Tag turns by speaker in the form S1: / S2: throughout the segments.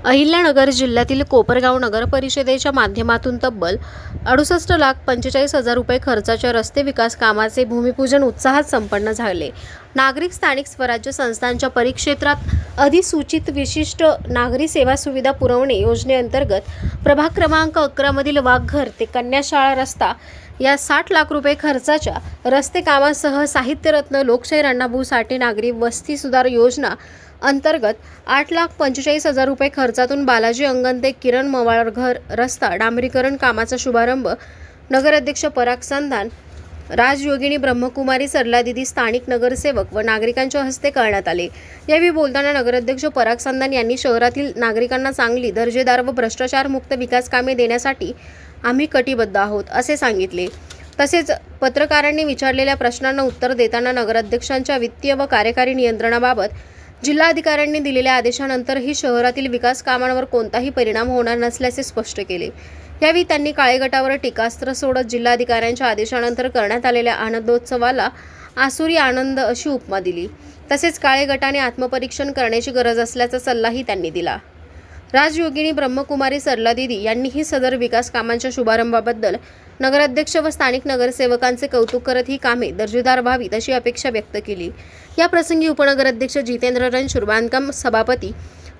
S1: अहिल्यानगर जिल्ह्यातील कोपरगाव नगर परिषदेच्या माध्यमातून तब्बल 68,45,000 रुपये खर्चाच्या रस्ते विकास कामाचे भूमिपूजन उत्साहात संपन्न झाले. नागरिक स्थानिक स्वराज्य संस्थांच्या परिक्षेत्रात अधिसूचित विशिष्ट नागरी सेवा सुविधा पुरवणे योजनेअंतर्गत प्रभाग क्रमांक 11 मधील वाघघर ते कन्याशाळा रस्ता या 60 लाख रुपये खर्चाच्या रस्ते कामासह साहित्यरत्न लोकशाहीर अण्णाभाऊ साठे नागरी वस्ती सुधार योजना अंतर्गत 8,45,000 रुपये खर्चातून बालाजी अंगण ते किरण मवाळघर रस्ता डांबरीकरण कामाचा शुभारंभ नगराध्यक्ष पराग संधान, राजयोगिनी ब्रह्मकुमारी सरलादीदी स्थानिक नगरसेवक व नागरिकांच्या हस्ते करण्यात आले. यावेळी बोलताना नगराध्यक्ष पराग संधान यांनी शहरातील नागरिकांना चांगली दर्जेदार व भ्रष्टाचारमुक्त विकास कामे देण्यासाठी आम्ही कटिबद्ध आहोत असे सांगितले. तसेच पत्रकारांनी विचारलेल्या प्रश्नांना उत्तर देताना नगराध्यक्षांच्या वित्तीय व कार्यकारी नियंत्रणाबाबत जिल्हाधिकाऱ्यांनी दिलेल्या आदेशानंतरही शहरातील विकास कामांवर कोणताही परिणाम होणार नसल्याचे स्पष्ट केले. यावेळी त्यांनी काळे गटावर टीकास्त्र सोडत जिल्हाधिकाऱ्यांच्या आदेशानंतर करण्यात आलेल्या आनंदोत्सवाला आसुरी आनंद अशी उपमा दिली. तसेच काळे गटाने आत्मपरीक्षण करण्याची गरज असल्याचा सल्लाही त्यांनी दिला. राजयोगिनी ब्रह्मकुमारी सरलादीदी यांनीही सदर विकास कामांच्या शुभारंभाबद्दल नगराध्यक्ष व स्थानिक नगरसेवकांचे कौतुक करत ही कामे दर्जेदार व्हावीत अशी अपेक्षा व्यक्त केली. या प्रसंगी उपनगराध्यक्ष जितेंद्र रणशूर, बांधकाम सभापती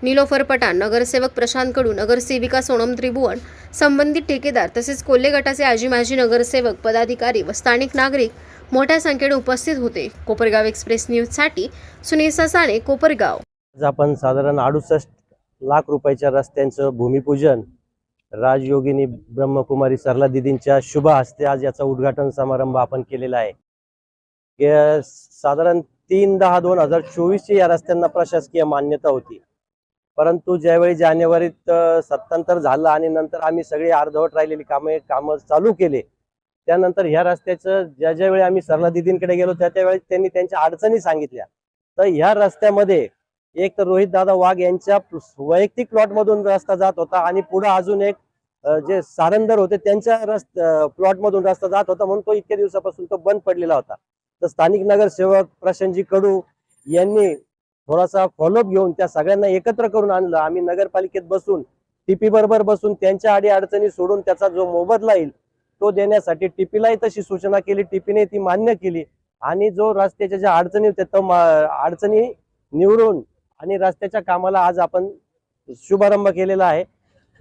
S1: निलोफर पठाण, नगरसेवक प्रशांत कडू, नगरसेविका सोनम त्रिभुवन, संबंधित ठेकेदार तसेच कोल्हे गटाचे आजी माजी नगरसेवक, पदाधिकारी व स्थानिक नागरिक मोठ्या संख्येने उपस्थित होते. कोपरगाव एक्सप्रेस न्यूजसाठी सुनील ससाणे, कोपरगाव.
S2: आज आपण साधारण 68 लाख रुपयाच्या रस्त्यांचं भूमिपूजन राजयोगिनी ब्रह्मकुमारी सरलादीदींच्या शुभ हस्ते आज याचा उद्घाटन समारंभ आपण केलेला आहे. साधारण 3/10/2024 या रस्त्यांना प्रशासकीय मान्यता होती, परंतु ज्यावेळी जानेवारीत सत्तांतर झालं आणि नंतर आम्ही सगळी अर्धवट राहिलेली कामं चालू केले, त्यानंतर ह्या रस्त्याचं ज्यावेळी आम्ही सरलादीदींकडे गेलो त्यावेळी त्यांनी त्यांच्या अडचणी सांगितल्या. तर ह्या रस्त्यामध्ये एक तर रोहित दादा वाघ यांच्या वैयक्तिक प्लॉट मधून रस्ता जात होता आणि पुढे अजून एक जे सारंदर होते त्यांच्या प्लॉट मधून रस्ता जात होता, म्हणून तो इतक्या दिवसापासून तो बंद पडलेला होता. तर स्थानिक नगरसेवक प्रशांतजी कडू यांनी थोडासा फॉलोअप घेऊन त्या सगळ्यांना एकत्र करून आणलं. आम्ही नगरपालिकेत बसून टीपी बरोबर बसून त्यांच्या अडचणी सोडून त्याचा जो मोबदला येईल तो देण्यासाठी टीपीलाही तशी सूचना केली. टीपीने ती मान्य केली आणि जो रस्त्याच्या ज्या अडचणी होत्या तो अडचणी निवडून आणि रस्त्याच्या कामाला आज आपण शुभारंभ केलेला आहे.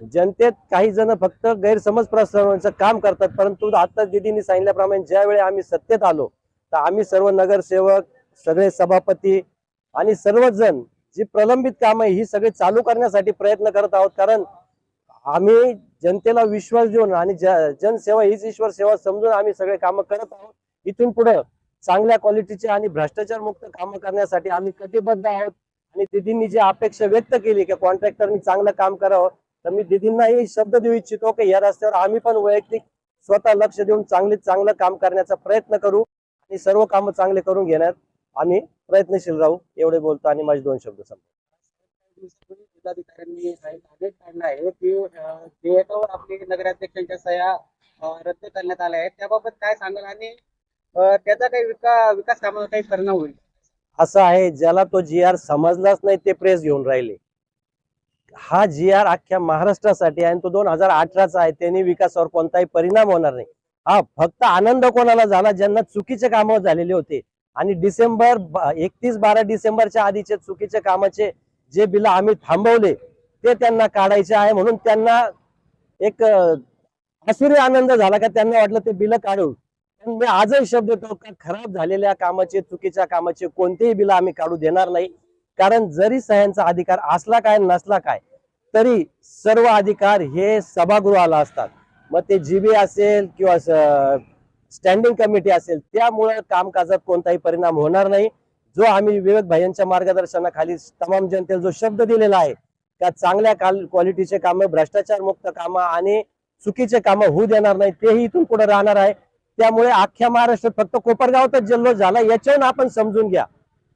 S2: जनतेत काही जण फक्त गैरसमज पसरवण्याचं काम करतात, परंतु आता दीदींनी सांगितल्याप्रमाणे ज्यावेळी आम्ही सत्तेत आलो तर आम्ही सर्व नगरसेवक, सगळे सभापती आणि सर्वजण जी प्रलंबित कामं ही सगळे चालू करण्यासाठी प्रयत्न करत आहोत. कारण आम्ही जनतेला विश्वास देऊन आणि जनसेवा हीच ईश्वर सेवा समजून आम्ही सगळे कामं करत आहोत. इथून पुढे चांगल्या क्वालिटीचे आणि भ्रष्टाचार मुक्त कामं करण्यासाठी आम्ही कटिबद्ध आहोत. आणि दीदींनी जी अपेक्षा व्यक्त केली की कॉन्ट्रॅक्टरनी चांगलं काम करावं, तर मी दीदींनाही शब्द देऊ इच्छितो की या रस्त्यावर आम्ही पण वैयक्तिक स्वतः लक्ष देऊन चांगलं काम करण्याचा प्रयत्न करू आणि सर्व कामं चांगले करून घेण्यात आम्ही प्रयत्नशील राहू. एवढे बोलतो आणि माझे 2 शब्द संपतो.
S3: जिल्हाधिकाऱ्यांनी आदेश काढला आहे की विधेयकावर आपली नगराध्यक्षांच्या सह्या रद्द करण्यात आल्या आहेत, त्याबाबत काय सांगाल आणि त्याचा काही विकास कामावर काही परिणाम होईल?
S2: असं आहे, ज्याला तो GR समजलाच नाही ते प्रेस घेऊन राहिले. हा GR अख्ख्या महाराष्ट्रासाठी आहे आणि तो 2018चा आहे. त्यांनी विकासावर कोणताही परिणाम होणार नाही. हा फक्त आनंद कोणाला झाला ज्यांना चुकीचे कामं झालेले होते आणि 31-12 डिसेंबरच्या आधीचे चुकीचे कामाचे जे बिल आम्ही थांबवले ते त्यांना काढायचे आहे. म्हणून त्यांना एक आसुरी आनंद झाला का त्यांना वाटलं ते बिल काढू. पण मी आजही शब्द देतो का खराब झालेल्या कामाचे, चुकीच्या कामाचे कोणतेही बिल आम्ही काढू देणार नाही. कारण जरी सह्यांचा अधिकार असला काय नसला काय तरी सर्व अधिकार हे सभागृहाला असतात. मग ते GB असेल किंवा स्टँडिंग कमिटी असेल, त्यामुळे कामकाजात कोणताही परिणाम होणार नाही. जो आम्ही विवेक भाईंच्या मार्गदर्शनाखाली तमाम जनतेला जो शब्द दिलेला आहे त्या चांगल्या क्वालिटीचे कामं, भ्रष्टाचार मुक्त कामं आणि चुकीचे कामं होऊ देणार नाही, तेही इथून पुढे राहणार आहे. त्यामुळे अख्ख्या महाराष्ट्रात फक्त कोपरगावातच जल्लोष झाला याच्यावरून आपण समजून घ्या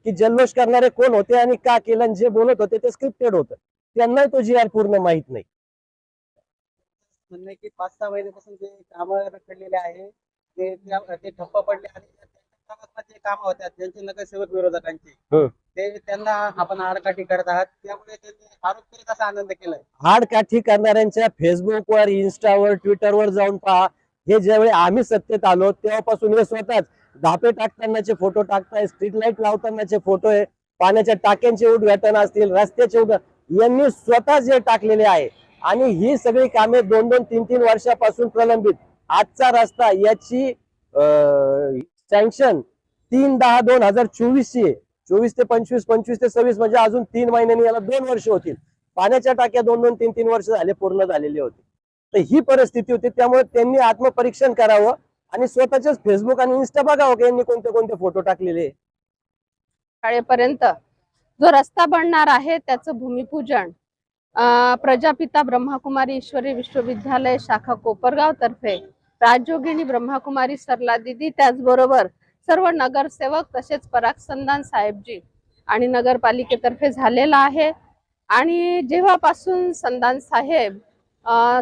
S2: की जल्लोष करणारे कोण होते आणि का केलं आणि जे बोलत होते ते स्क्रिप्टेड होतं. त्यांनाही तो GR पूर्ण माहित नाही.
S3: म्हणणं की 5-6 महिन्यापासून जे कामं रखडलेले आहे ते ठप्प पडले आणि प्रवासात जे कामं होतात ज्यांचे नगरसेवक विरोधकांची
S2: हं.
S3: ते त्यांना आपण आडकाठी करत आहात, त्यामुळे त्यांनी आरोप करीत असा आनंद केलाय.
S2: आडकाठी करणाऱ्यांच्या फेसबुकवर, इंस्टावर, ट्विटरवर जाऊन पहा. हे ज्यावेळी आम्ही सत्तेत आलो तेव्हापासून हे स्वतःच धापे टाकतानाचे फोटो टाकताय, स्ट्रीट लाईट लावतानाचे फोटो आहे, पाण्याच्या टाक्यांचे उद्घाटन असतील, रस्त्याचे यांनी स्वतः जे टाकलेले आहे. आणि ही सगळी कामे 2-2, 3-3 वर्षापासून प्रलंबित. आजचा रस्ता याची सँक्शन 3/10/2024 ची आहे. 24 ते 25, 25 ते 26 म्हणजे अजून 3 महिन्यांनी याला 2 वर्ष होतील. पाण्याच्या टाक्या 2-2, 3-3 वर्ष झाले पूर्ण झालेली होती. तर ही परिस्थिती होती. त्यामुळे त्यांनी आत्मपरीक्षण करावं आणि स्वतःच्याच फेसबुक आणि इन्स्टा बघावं की यांनी कोणते कोणते फोटो टाकलेले.
S4: शाळेपर्यंत जो रस्ता बनणार आहे त्याचं भूमिपूजन प्रजापिता ब्रह्माकुमारी ईश्वरी विश्वविद्यालय शाखा कोपरगाव तर्फे राजयोगिनी ब्रह्माकुमारी सरला दिदी, त्याचबरोबर सर्व नगरसेवक तसेच पराग संदान साहेबजी आणि नगरपालिकेतर्फे झालेला आहे. आणि जेव्हापासून संदान साहेब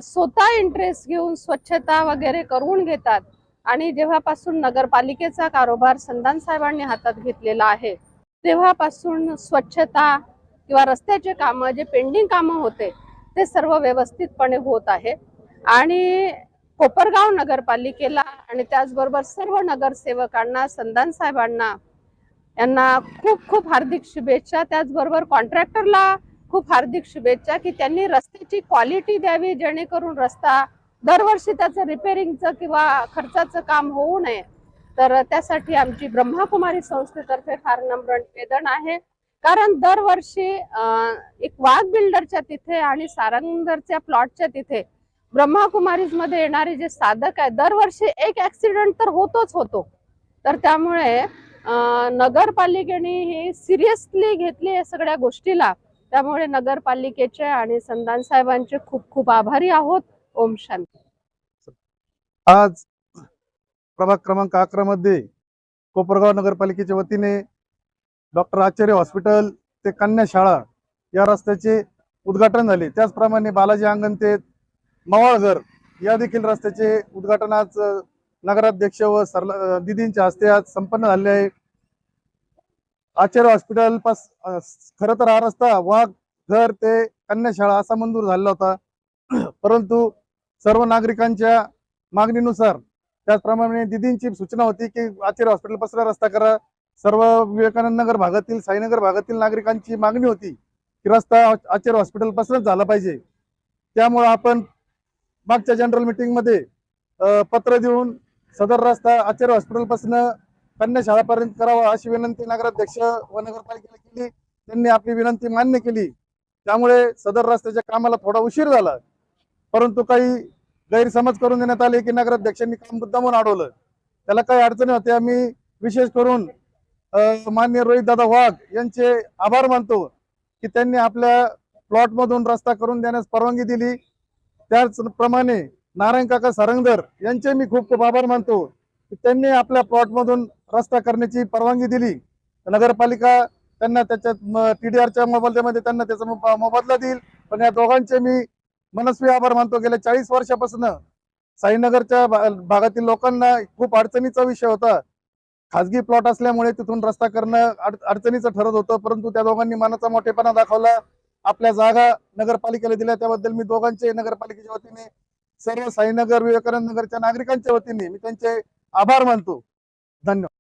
S4: स्वतः इंटरेस्ट घेऊन स्वच्छता वगैरे करून घेतात आणि जेव्हापासून नगरपालिकेचा कारभार संदान साहेबांनी हातात घेतलेला आहे तेव्हापासून स्वच्छता किंवा रस्त्याचे कामं जे पेंडिंग कामं होते ते सर्व व्यवस्थितपणे होत आहे. आणि कोपरगाव नगरपालिकेला आणि त्याचबरोबर सर्व नगरसेवकांना, संदान साहेबांना यांना खूप खूप हार्दिक शुभेच्छा. त्याचबरोबर कॉन्ट्रॅक्टरला खूप हार्दिक शुभेच्छा की त्यांनी रस्त्याची क्वालिटी द्यावी, जेणेकरून रस्ता दरवर्षी त्याचं रिपेअरिंगचं किंवा खर्चाचं काम होऊ नये. तर त्यासाठी आमची ब्रह्माकुमारी संस्थेतर्फे फार नम्र निवेदन आहे. कारण दरवर्षी एक वाघ बिल्डरच्या तिथे आणि सारंगरच्या प्लॉटच्या तिथे ब्रह्माकुमारीज मध्ये येणारे जे साधक आहेत दरवर्षी एक ऍक्सिडेंट तर होतोच होतो. तर त्यामुळे नगरपालिकेने हे सिरियसली घेतली या सगळ्या गोष्टीला. त्यामुळे नगरपालिकेचे आणि संदान साहेबांचे खूप खूप आभारी आहोत. ओम शांती.
S5: आज प्रभाग क्रमांक 11 मध्ये कोपरगाव नगरपालिकेच्या वतीने डॉक्टर आचार्य हॉस्पिटल ते कन्या शाळा या रस्त्याचे उद्घाटन झाले. त्याचप्रमाणे बालाजी अंगण ते मवाळघर या देखील रस्त्याचे उद्घाटन आज नगराध्यक्ष व दिदींच्या हस्ते आज संपन्न झाले आहे. आचार्य हॉस्पिटल पास खरं तर हा रस्ता वाघ घर ते कन्या शाळा असा मंजूर झालेला होता, परंतु सर्व नागरिकांच्या मागणीनुसार त्याचप्रमाणे दिदींची सूचना होती की आचार्य हॉस्पिटल पासून रस्ता करा. सर्व विवेकानंद नगर भागातील, साईनगर भागातील नागरिकांची मागणी होती की रस्ता आचार्य हॉस्पिटल पासूनच झाला पाहिजे. त्यामुळे आपण मागच्या जनरल मीटिंग मध्ये पत्र देऊन सदर रस्ता आचार्य हॉस्पिटल पासून कन्या शाळापर्यंत करावा अशी विनंती नगराध्यक्ष व नगरपालिकेला केली. त्यांनी आपली विनंती मान्य केली. त्यामुळे सदर रस्त्याच्या कामाला थोडा उशीर झाला, परंतु काही गैरसमज करून देण्यात आले की नगराध्यक्षांनी काम मुद्दामून अडवलं. त्याला काही अडचणी होत्या. मी विशेष करून माननीय रोहित दादा वाघ यांचे आभार मानतो की त्यांनी आपल्या प्लॉट मधून रस्ता करून देण्यास परवानगी दिली. त्याचप्रमाणे नारायण काका सारंगधर यांचे मी खूप खूप आभार मानतो की त्यांनी आपल्या प्लॉट मधून रस्ता करण्याची परवानगी दिली. नगरपालिका त्यांना त्याच्यात TDRच्या मोबदल्यामध्ये त्यांना त्याचा मोबदला देईल. पण या दोघांचे मी मनस्वी आभार मानतो. गेल्या 40 वर्षापासून साईनगरच्या भागातील लोकांना खूप अडचणीचा विषय होता. खाजगी प्लॉट असल्यामुळे तिथून रस्ता करणं अडचणीचं ठरत होतं, परंतु त्या दोघांनी मनाचा मोठेपणा दाखवला. आपल्या जागा नगरपालिकेला दिल्या, त्याबद्दल मी दोघांचे नगरपालिकेच्या वतीने सर्व साईनगर विवेकानंद नगरच्या नागरिकांच्या वतीने मी त्यांचे आभार मानतो. धन्यवाद.